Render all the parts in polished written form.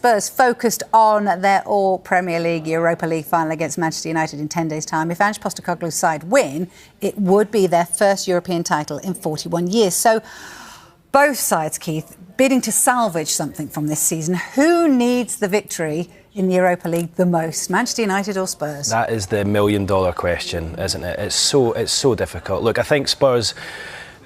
Spurs focused on their all-Premier League, Europa League final against Manchester United in 10 days' time. If Ange Postecoglou's side win, it would be their first European title in 41 years. So both sides, Keith, bidding to salvage something from this season. Who needs the victory in the Europa League the most, Manchester United or Spurs? That is the million-dollar question, isn't it? It's so difficult. Look, I think Spurs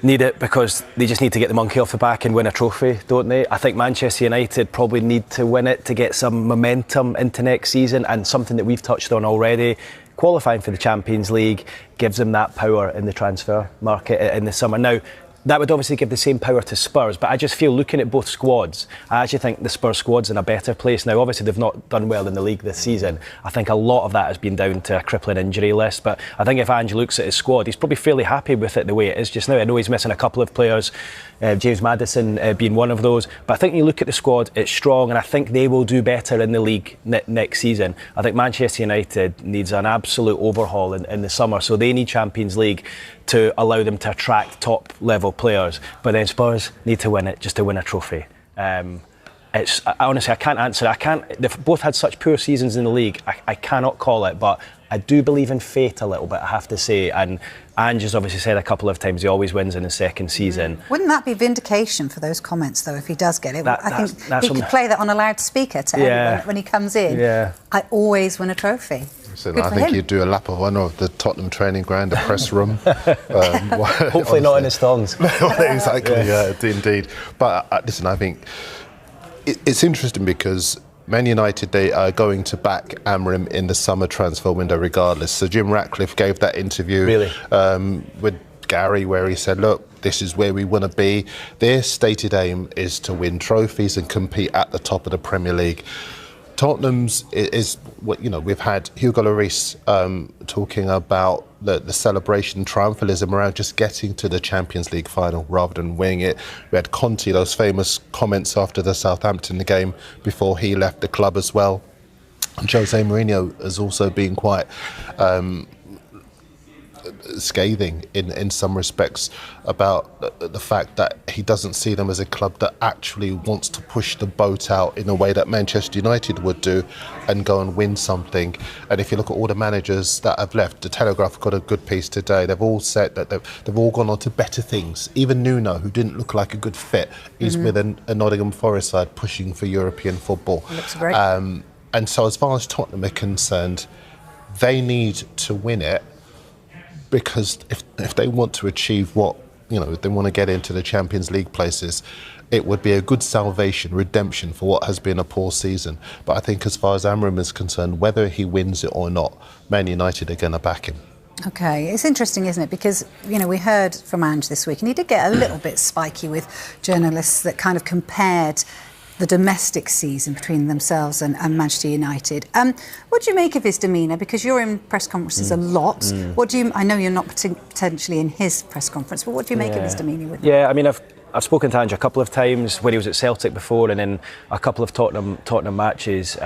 need it because they just need to get the monkey off the back and win a trophy, don't they? I think Manchester United probably need to win it to get some momentum into next season, and something that we've touched on already, qualifying for the Champions League gives them that power in the transfer market in the summer. Now, that would obviously give the same power to Spurs, but I just feel, looking at both squads, I actually think the Spurs squad's in a better place now. Obviously they've not done well in the league this season. I think a lot of that has been down to a crippling injury list, but I think if Ange looks at his squad, he's probably fairly happy with it the way it is just now. I know he's missing a couple of players, James Maddison being one of those, but I think when you look at the squad, it's strong, and I think they will do better in the league next season. I think Manchester United needs an absolute overhaul in the summer, so they need Champions League to allow them to attract top level players, but then Spurs need to win it just to win a trophy. Honestly, I can't answer. They've both had such poor seasons in the league. I cannot call it, but I do believe in fate a little bit, I have to say. And Ange has obviously said a couple of times he always wins in his second season. Wouldn't that be vindication for those comments, though, if he does get it? I think he could play that on a loudspeaker to everyone when he comes in. Yeah. I always win a trophy. So I think you'd do a lap of honour of the Tottenham training ground, the press room. Hopefully not in his thongs. Exactly, indeed. But listen, I think it's interesting because Man United, they are going to back Amorim in the summer transfer window regardless. So Jim Ratcliffe gave that interview with Gary where he said, look, this is where we want to be. Their stated aim is to win trophies and compete at the top of the Premier League. Tottenham's is what, you know, we've had Hugo Lloris talking about the celebration, triumphalism around just getting to the Champions League final rather than winning it. We had Conte, those famous comments after the Southampton game before he left the club as well. And Jose Mourinho has also been quite scathing in some respects about the fact that he doesn't see them as a club that actually wants to push the boat out in a way that Manchester United would do and go and win something. And if you look at all the managers that have left, the Telegraph got a good piece today. They've all said that they've all gone on to better things. Even Nuno, who didn't look like a good fit, is with a Nottingham Forest side pushing for European football. Looks great. And so as far as Tottenham are concerned, they need to win it, because if they want to achieve what, you know, if they want to get into the Champions League places, it would be a good salvation, redemption for what has been a poor season. But I think as far as Amorim is concerned, whether he wins it or not, Man United are going to back him. OK, it's interesting, isn't it? Because, you know, we heard from Ange this week, and he did get a little bit spiky with journalists that kind of compared the domestic season between themselves and Manchester United. What do you make of his demeanour? Because you're in press conferences a lot. What do you? I know you're not potentially in his press conference, but what do you make of his demeanour with him? Yeah, I mean, I've spoken to Ange a couple of times when he was at Celtic before, and in a couple of Tottenham matches.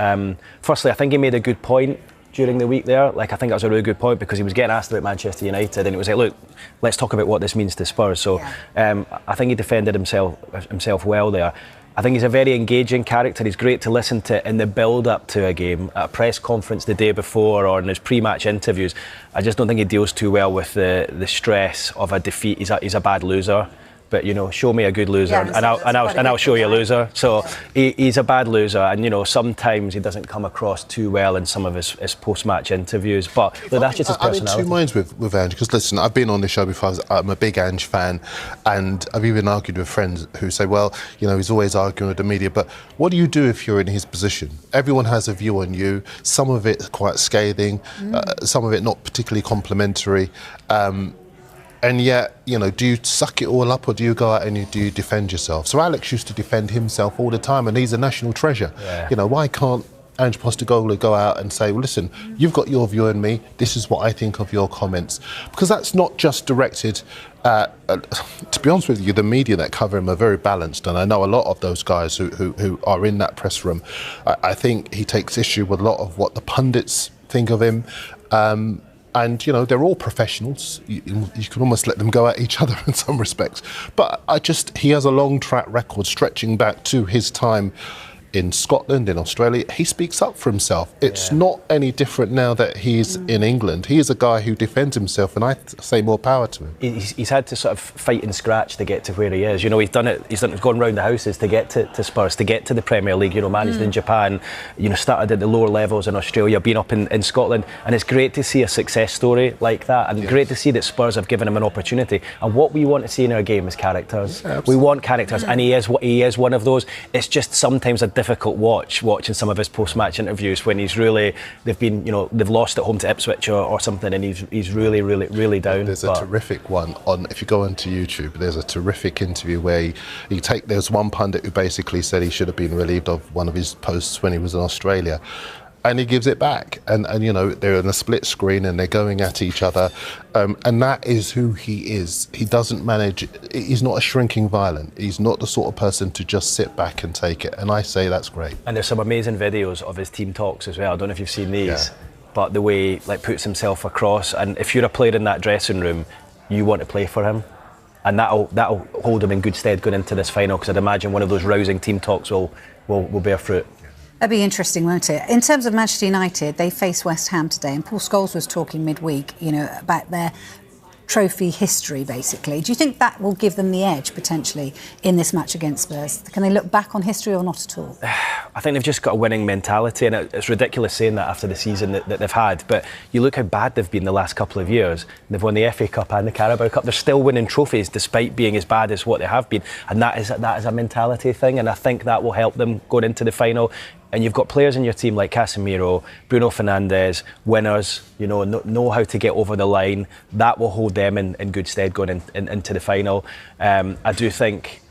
Firstly, I think he made a good point during the week there. Like, I think that was a really good point, because he was getting asked about Manchester United, and it was like, look, let's talk about what this means to Spurs. So I think he defended himself well there. I think he's a very engaging character. He's great to listen to in the build-up to a game, at a press conference the day before, or in his pre-match interviews. I just don't think he deals too well with the stress of a defeat. He's a bad loser. But, you know, show me a good loser, and I'll show you a loser. So he's a bad loser, and, you know, sometimes he doesn't come across too well in some of his post-match interviews. But look, that's just his personality. I'm in two minds with Ange, because listen, I've been on this show before. I'm a big Ange fan, and I've even argued with friends who say, well, you know, he's always arguing with the media. But what do you do if you're in his position? Everyone has a view on you. Some of it quite scathing, some of it not particularly complimentary. And yet, you know, do you suck it all up, or do you go out and do you defend yourself? So Alex used to defend himself all the time, and he's a national treasure. Yeah. You know, why can't Ange Postecoglou go out and say, well, listen, you've got your view on me, this is what I think of your comments? Because that's not just directed at, to be honest with you, the media that cover him are very balanced, and I know a lot of those guys who are in that press room. I think he takes issue with a lot of what the pundits think of him. And, you know, they're all professionals. You can almost let them go at each other in some respects. But he has a long track record stretching back to his time in Scotland, in Australia, he speaks up for himself. It's not any different now that he's in England. He is a guy who defends himself, and I say more power to him. He's had to sort of fight and scratch to get to where he is. You know, he's gone round the houses to get to Spurs, to get to the Premier League. You know, managed in Japan, you know, started at the lower levels in Australia, been up in Scotland, and it's great to see a success story like that, and great to see that Spurs have given him an opportunity. And what we want to see in our game is characters. We want characters, and he is one of those. It's just sometimes a difficult watching some of his post-match interviews when they've lost at home to Ipswich or something, and he's really down. There's a terrific one on, if you go onto YouTube, there's a terrific interview where there's one pundit who basically said he should have been relieved of one of his posts when he was in Australia. And he gives it back, and you know, they're in a split screen and they're going at each other, and that is who he is. He doesn't manage. He's not a shrinking violet. He's not the sort of person to just sit back and take it. And I say that's great. And there's some amazing videos of his team talks as well. I don't know if you've seen these, but the way he puts himself across. And if you're a player in that dressing room, you want to play for him, and that'll hold him in good stead going into this final. Because I'd imagine one of those rousing team talks will bear fruit. That'd be interesting, won't it? In terms of Manchester United, they face West Ham today, and Paul Scholes was talking midweek, you know, about their trophy history, basically. Do you think that will give them the edge, potentially, in this match against Spurs? Can they look back on history or not at all? I think they've just got a winning mentality, and it's ridiculous saying that after the season that they've had, but you look how bad they've been the last couple of years. They've won the FA Cup and the Carabao Cup. They're still winning trophies despite being as bad as what they have been, and that is a mentality thing, and I think that will help them going into the final. And you've got players in your team like Casemiro, Bruno Fernandes, winners, you know how to get over the line. That will hold them in good stead going into the final. I do think,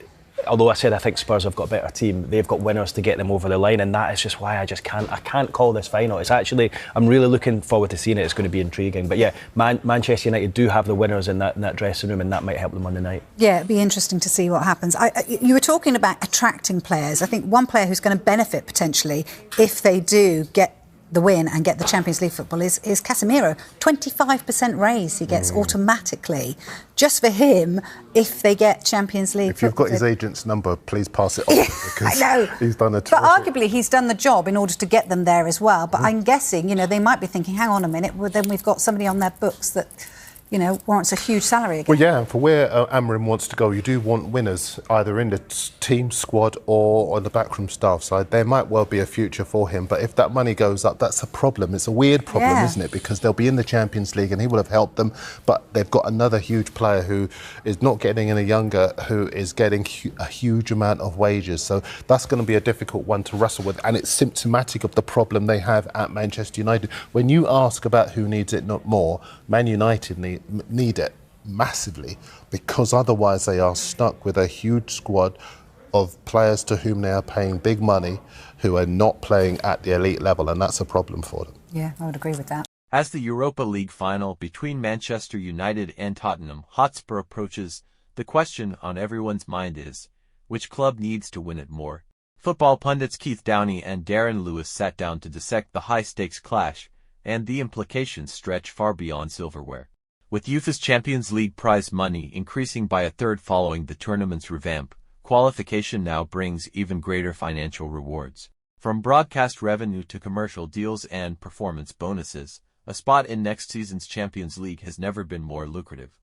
although I think Spurs have got a better team, they've got winners to get them over the line, and that is just why I can't call this final. It's actually, I'm really looking forward to seeing it. It's going to be intriguing. But yeah, Manchester United do have the winners in that dressing room, and that might help them on the night. Yeah, it'd be interesting to see what happens. You were talking about attracting players. I think one player who's going to benefit potentially if they do get the win and get the Champions League football is Casemiro. 25% raise he gets automatically just for him if they get Champions League football. If you've got his agent's number, please pass it on, because I know. He's done a terrific... But arguably he's done the job in order to get them there as well. But I'm guessing, you know, they might be thinking, hang on a minute, well, then we've got somebody on their books that, you know, warrants a huge salary again. Well, yeah, and for where Amorim wants to go, you do want winners, either in the team squad or on the backroom staff side. There might well be a future for him, but if that money goes up, that's a problem. It's a weird problem, isn't it? Because they'll be in the Champions League and he will have helped them, but they've got another huge player who is not getting any younger, who is getting a huge amount of wages. So that's going to be a difficult one to wrestle with, and it's symptomatic of the problem they have at Manchester United. When you ask about who needs it not more, Man United need it massively, because otherwise they are stuck with a huge squad of players to whom they are paying big money who are not playing at the elite level, and that's a problem for them. Yeah, I would agree with that. As the Europa League final between Manchester United and Tottenham Hotspur approaches, the question on everyone's mind is, which club needs to win it more? Football pundits Keith Downey and Darren Lewis sat down to dissect the high-stakes clash, and the implications stretch far beyond silverware. With UEFA's Champions League prize money increasing by a third following the tournament's revamp, qualification now brings even greater financial rewards. From broadcast revenue to commercial deals and performance bonuses, a spot in next season's Champions League has never been more lucrative.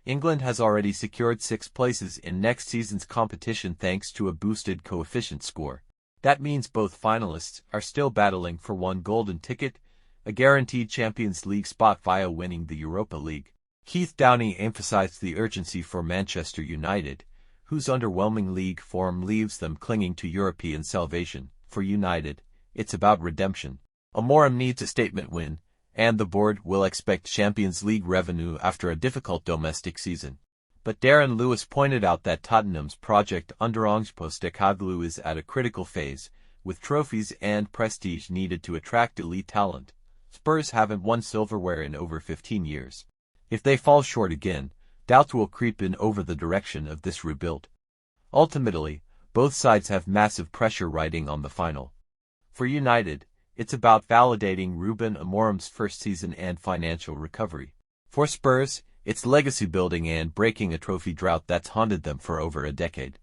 England has already secured 6 places in next season's competition thanks to a boosted coefficient score. That means both finalists are still battling for one golden ticket, a guaranteed Champions League spot via winning the Europa League. Keith Downey emphasized the urgency for Manchester United, whose underwhelming league form leaves them clinging to European salvation. For United, it's about redemption. Amorim needs a statement win, and the board will expect Champions League revenue after a difficult domestic season. But Darren Lewis pointed out that Tottenham's project under Ange Postecoglou is at a critical phase, with trophies and prestige needed to attract elite talent. Spurs haven't won silverware in over 15 years. If they fall short again, doubts will creep in over the direction of this rebuild. Ultimately, both sides have massive pressure riding on the final. For United, it's about validating Ruben Amorim's first season and financial recovery. For Spurs, it's legacy building and breaking a trophy drought that's haunted them for over a decade.